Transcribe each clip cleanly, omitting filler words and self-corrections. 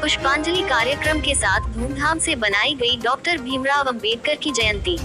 पुष्पांजलि कार्यक्रम के साथ धूमधाम से बनाई गई डॉक्टर भीमराव अंबेडकर की जयंती।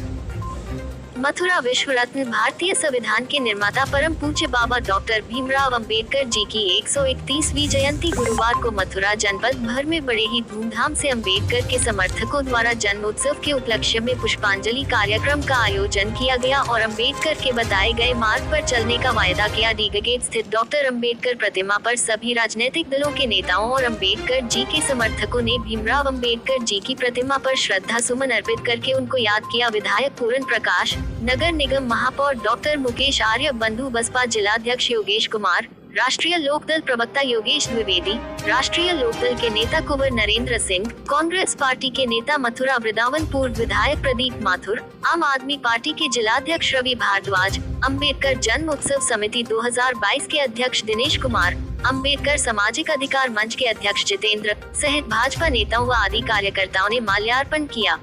मथुरा विश्व रत्न भारतीय संविधान के निर्माता परम पूज्य बाबा डॉक्टर भीमराव अंबेडकर जी की 131वीं जयंती गुरुवार को मथुरा जनपद भर में बड़े ही धूमधाम से अंबेडकर के समर्थकों द्वारा जन्मोत्सव के उपलक्ष्य में पुष्पांजलि कार्यक्रम का आयोजन किया गया और अंबेडकर के बताए गए मार्ग पर चलने का वायदा किया। डीगेट स्थित डॉक्टर अंबेडकर प्रतिमा पर सभी राजनीतिक दलों के नेताओं और अंबेडकर जी के समर्थकों ने भीमराव अंबेडकर जी की प्रतिमा पर श्रद्धा सुमन अर्पित करके उनको याद किया। विधायक पूरन प्रकाश, नगर निगम महापौर डॉक्टर मुकेश आर्य, बंधु बसपा जिलाध्यक्ष योगेश कुमार, राष्ट्रीय लोकदल प्रवक्ता योगेश द्विवेदी, राष्ट्रीय लोकदल के नेता कुंवर नरेंद्र सिंह, कांग्रेस पार्टी के नेता मथुरा वृंदावन पूर्व विधायक प्रदीप माथुर, आम आदमी पार्टी के जिलाध्यक्ष रवि भारद्वाज, अंबेडकर जन्म उत्सव समिति 2022 के अध्यक्ष दिनेश कुमार, अंबेडकर सामाजिक अधिकार मंच के अध्यक्ष जितेंद्र सहित भाजपा नेताओं व आदि कार्यकर्ताओं ने माल्यार्पण किया।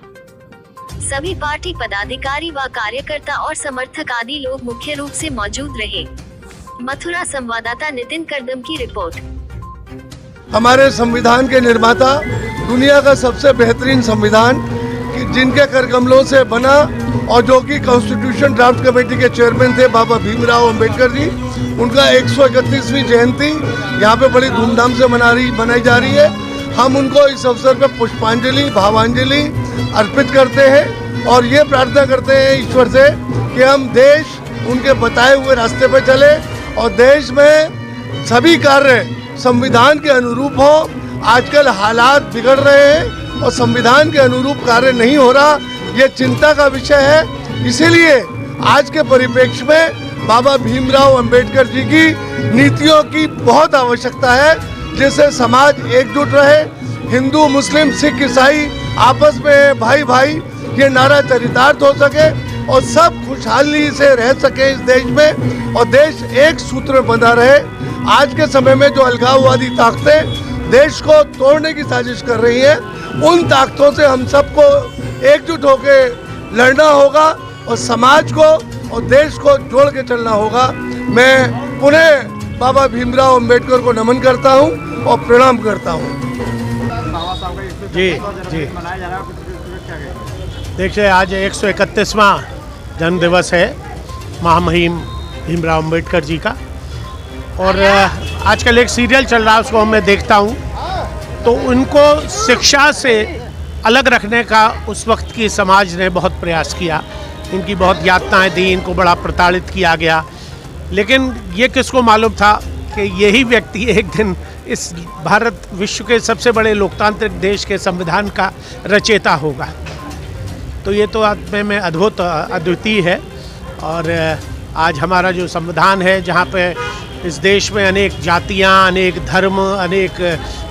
सभी पार्टी पदाधिकारी व कार्यकर्ता और समर्थक आदि लोग मुख्य रूप से मौजूद रहे। मथुरा संवाददाता नितिन करदम की रिपोर्ट। हमारे संविधान के निर्माता, दुनिया का सबसे बेहतरीन संविधान जिनके करकमलों से बना और जो कि कॉन्स्टिट्यूशन ड्राफ्ट कमेटी के चेयरमैन थे बाबा भीमराव अंबेडकर जी, उनका 131वीं जयंती यहाँ पे बड़ी धूमधाम से मनाई जा रही है। हम उनको इस अवसर पर पुष्पांजलि, भावांजलि अर्पित करते हैं और ये प्रार्थना करते हैं ईश्वर से कि हम देश उनके बताए हुए रास्ते पर चले और देश में सभी कार्य संविधान के अनुरूप हो। आजकल हालात बिगड़ रहे हैं और संविधान के अनुरूप कार्य नहीं हो रहा, ये चिंता का विषय है। इसीलिए आज के परिप्रेक्ष्य में बाबा भीमराव अंबेडकर जी की नीतियों की बहुत आवश्यकता है, जिससे समाज एकजुट रहे, हिंदू, मुस्लिम, सिख, ईसाई आपस में भाई भाई ये नारा चरितार्थ हो सके और सब खुशहाली से रह सके इस देश में और देश एक सूत्र में बंधा रहे। आज के समय में जो अलगाववादी ताकतें देश को तोड़ने की साजिश कर रही हैं, उन ताकतों से हम सबको एकजुट होकर लड़ना होगा और समाज को और देश को जोड़ के चलना होगा। मैं पुनः बाबा भीमराव अंबेडकर को नमन करता हूं और प्रणाम करता हूं। जी देखिए, आज 131वां जन्म दिवस है महामहिम भीमराव अंबेडकर जी का और आजकल एक सीरियल चल रहा है, उसको मैं देखता हूँ, तो उनको शिक्षा से अलग रखने का उस वक्त की समाज ने बहुत प्रयास किया। इनकी बहुत यातनाएं दी, इनको बड़ा प्रताड़ित किया गया, लेकिन ये किसको मालूम था कि यही व्यक्ति एक दिन इस भारत विश्व के सबसे बड़े लोकतांत्रिक देश के संविधान का रचयिता होगा। तो ये तो आत्मा में अद्वितीय है। और आज हमारा जो संविधान है, जहाँ पे इस देश में अनेक जातियाँ, अनेक धर्म, अनेक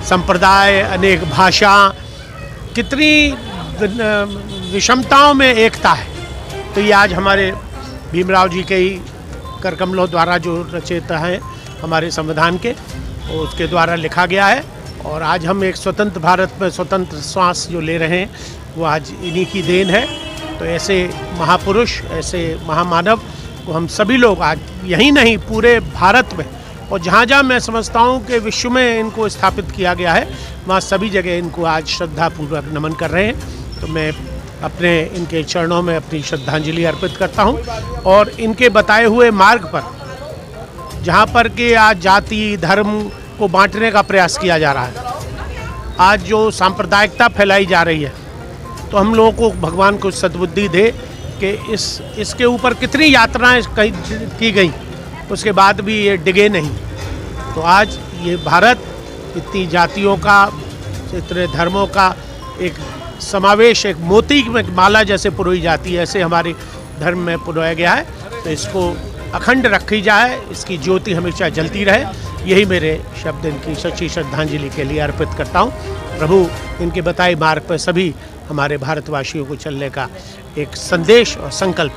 संप्रदाय, अनेक भाषा, कितनी विषमताओं में एकता है, तो ये आज हमारे भीमराव जी के ही करकमलों द्वारा जो रचयिता हैं हमारे संविधान के, उसके द्वारा लिखा गया है। और आज हम एक स्वतंत्र भारत में स्वतंत्र श्वास जो ले रहे हैं, वो आज इन्हीं की देन है। तो ऐसे महापुरुष, ऐसे महामानव को हम सभी लोग आज यहीं नहीं पूरे भारत में और जहाँ जहाँ मैं समझता हूँ कि विश्व में इनको स्थापित किया गया है, वहाँ सभी जगह इनको आज श्रद्धापूर्वक नमन कर रहे हैं। तो मैं अपने इनके चरणों में अपनी श्रद्धांजलि अर्पित करता हूँ और इनके बताए हुए मार्ग पर, जहाँ पर कि आज जाति धर्म को बांटने का प्रयास किया जा रहा है, आज जो सांप्रदायिकता फैलाई जा रही है, तो हम लोगों को भगवान को सद्बुद्धि दे कि इसके ऊपर कितनी यात्राएं की गई, उसके बाद भी ये डिगे नहीं। तो आज ये भारत इतनी जातियों का, इतने धर्मों का एक समावेश, एक मोती में माला जैसे पुरोई जाती है, ऐसे हमारे धर्म में पुरोया गया है। तो इसको अखंड रखी जाए, इसकी ज्योति हमेशा जलती रहे, यही मेरे शब्द इनकी सच्ची श्रद्धांजलि के लिए अर्पित करता हूँ। प्रभु इनके बताए मार्ग पर सभी हमारे भारतवासियों को चलने का एक संदेश और संकल्प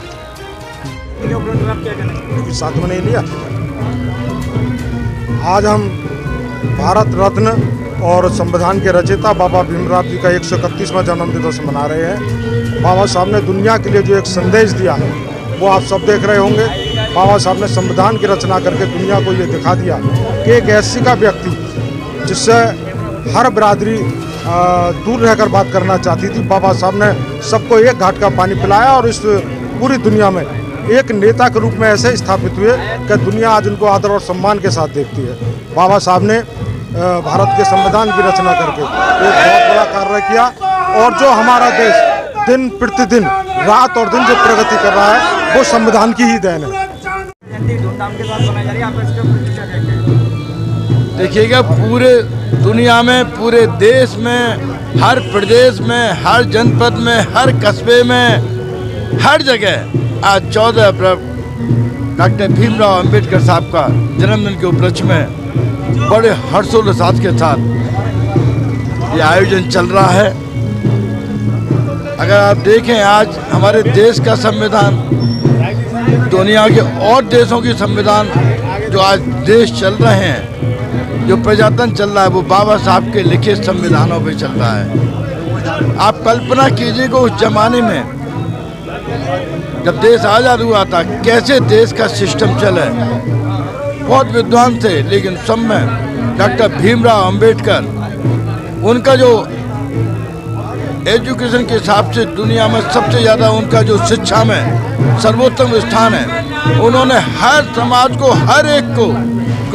साथ में नहीं लिया। आज हम भारत रत्न और संविधान के रचयिता बाबा भीमराव जी का 131वां जन्म दिवस मना रहे हैं। बाबा साहब ने दुनिया के लिए जो एक संदेश दिया है, वो आप सब देख रहे होंगे। बाबा साहब ने संविधान की रचना करके दुनिया को ये दिखा दिया कि एक ऐसी का व्यक्ति जिससे हर बिरादरी दूर रहकर बात करना चाहती थी। बाबा साहब ने सबको एक घाट का पानी पिलाया और इस पूरी दुनिया में एक नेता के रूप में ऐसे स्थापित हुए कि दुनिया आज उनको आदर और सम्मान के साथ देखती है। बाबा साहब ने भारत के संविधान की रचना करके एक बहुत बड़ा कार्य किया और जो हमारा देश दिन प्रतिदिन रात और दिन जो प्रगति कर रहा है वो संविधान की ही देन है। धूमधाम के साथ बनाई जा रही है, आप इसके ऊपर क्या कहेंगे? देखिएगा, पूरे दुनिया में, पूरे देश में, हर प्रदेश में, हर जनपद में, हर कस्बे में, हर जगह आज 14 अप्रैल डॉक्टर भीमराव अंबेडकर साहब का जन्मदिन के उपलक्ष्य में बड़े हर्षोल्लास के साथ ये आयोजन चल रहा है। अगर आप देखें, आज हमारे देश का संविधान दुनिया के और देशों की संविधान जो आज देश चल रहे हैं, जो प्रजातंत्र चल रहा है, वो बाबा साहब के लिखे संविधानों पे चल रहा है। आप कल्पना कीजिए कि उस जमाने में जब देश आज़ाद हुआ था, कैसे देश का सिस्टम चले। बहुत विद्वान थे, लेकिन सब में डॉक्टर भीमराव अंबेडकर, उनका जो एजुकेशन के हिसाब से दुनिया में सबसे ज़्यादा उनका जो शिक्षा में सर्वोत्तम स्थान है, उन्होंने हर समाज को, हर एक को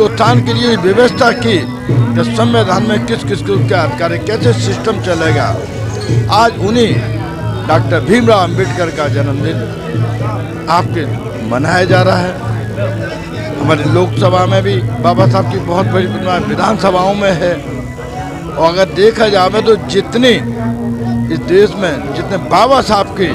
उत्थान के लिए व्यवस्था की कि संविधान में किस किस को क्या अधिकार है, कैसे सिस्टम चलेगा। आज उन्हीं डॉक्टर भीमराव अंबेडकर का जन्मदिन आपके मनाया जा रहा है। हमारी लोकसभा में भी बाबा साहब की बहुत बड़ी प्रतिमा, विधानसभाओं में है। और अगर देखा जाए तो जितने इस देश में जितने बाबा साहब के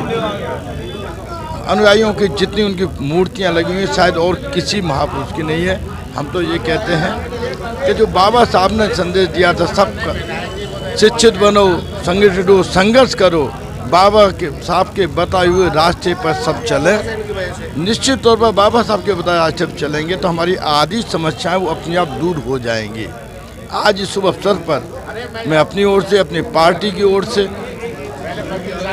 अनुयायियों की जितनी उनकी मूर्तियां लगी हुई, शायद और किसी महापुरुष की नहीं है। हम तो ये कहते हैं कि जो बाबा साहब ने संदेश दिया था, सबका शिक्षित बनो, संगठित हो, संघर्ष करो, बाबा के साहब के बताए हुए रास्ते पर सब चलें। निश्चित तौर पर बाबा साहब के बताए रास्ते पर चलेंगे तो हमारी आधी समस्याएं वो अपने आप दूर हो जाएंगी। आज इस शुभ अवसर पर मैं अपनी ओर से, अपनी पार्टी की ओर से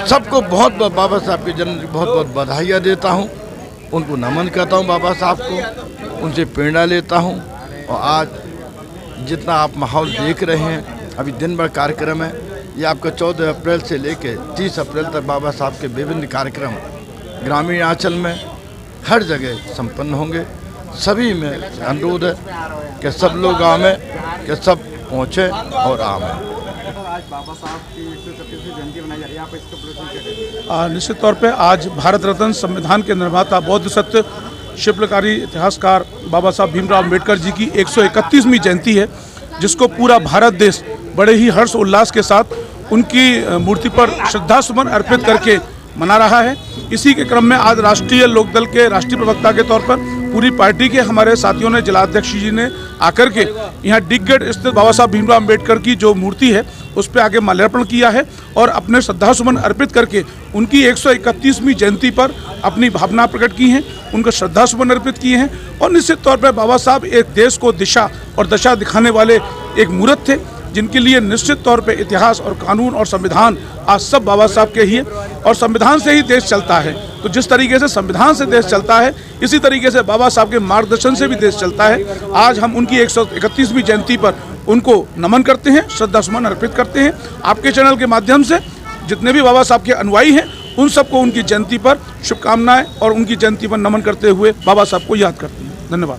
सबको बहुत बहुत बाबा साहब के जन्म की बहुत बहुत बधाइयाँ देता हूँ। उनको नमन करता हूँ बाबा साहब को, उनसे प्रेरणा लेता हूँ। और आज जितना आप माहौल देख रहे हैं, अभी दिन भर कार्यक्रम है। ये आपका 14 अप्रैल से लेकर 30 अप्रैल तक बाबा साहब के विभिन्न कार्यक्रम ग्रामीण अंचल में हर जगह संपन्न होंगे। सभी में अनुरोध है कि सब लोग आवें, कि सब पहुँचे और आवें। आज बाबा साहब की 131वीं जयंती मनाई जा रही है, आप इसके ऊपर क्या कहेंगे? निश्चित तौर पे आज भारत रत्न, संविधान के निर्माता, बौद्ध सत्य, शिल्पकारी, इतिहासकार बाबा साहब भीमराव अम्बेडकर जी की 131वीं जयंती है, जिसको पूरा भारत देश बड़े ही हर्ष उल्लास के साथ उनकी मूर्ति पर श्रद्धा सुमन अर्पित करके मना रहा है। इसी के क्रम में आज राष्ट्रीय लोकदल के राष्ट्रीय प्रवक्ता के तौर पर पूरी पार्टी के हमारे साथियों ने, जिलाध्यक्ष जी ने आकर के यहाँ डिगगढ़ स्थित बाबा साहब भीमराव अम्बेडकर की जो मूर्ति है उस पर आगे माल्यार्पण किया है और अपने श्रद्धा सुमन अर्पित करके उनकी 131वीं जयंती पर अपनी भावना प्रकट की हैं, उनका श्रद्धा सुमन अर्पित किए हैं। और निश्चित तौर पर बाबा साहब एक देश को दिशा और दशा दिखाने वाले एक मूर्त थे, जिनके लिए निश्चित तौर पे इतिहास और कानून और संविधान आज सब बाबा साहब के ही है और संविधान से ही देश चलता है। तो जिस तरीके से संविधान से देश चलता है, इसी तरीके से बाबा साहब के मार्गदर्शन से भी देश चलता है। आज हम उनकी 131वीं जयंती पर उनको नमन करते हैं, श्रद्धा सुमन अर्पित करते हैं। आपके चैनल के माध्यम से जितने भी बाबा साहब के अनुयायी हैं, उन सबको उनकी जयंती पर शुभकामनाएं और उनकी जयंती पर नमन करते हुए बाबा साहब को याद करते हैं। धन्यवाद।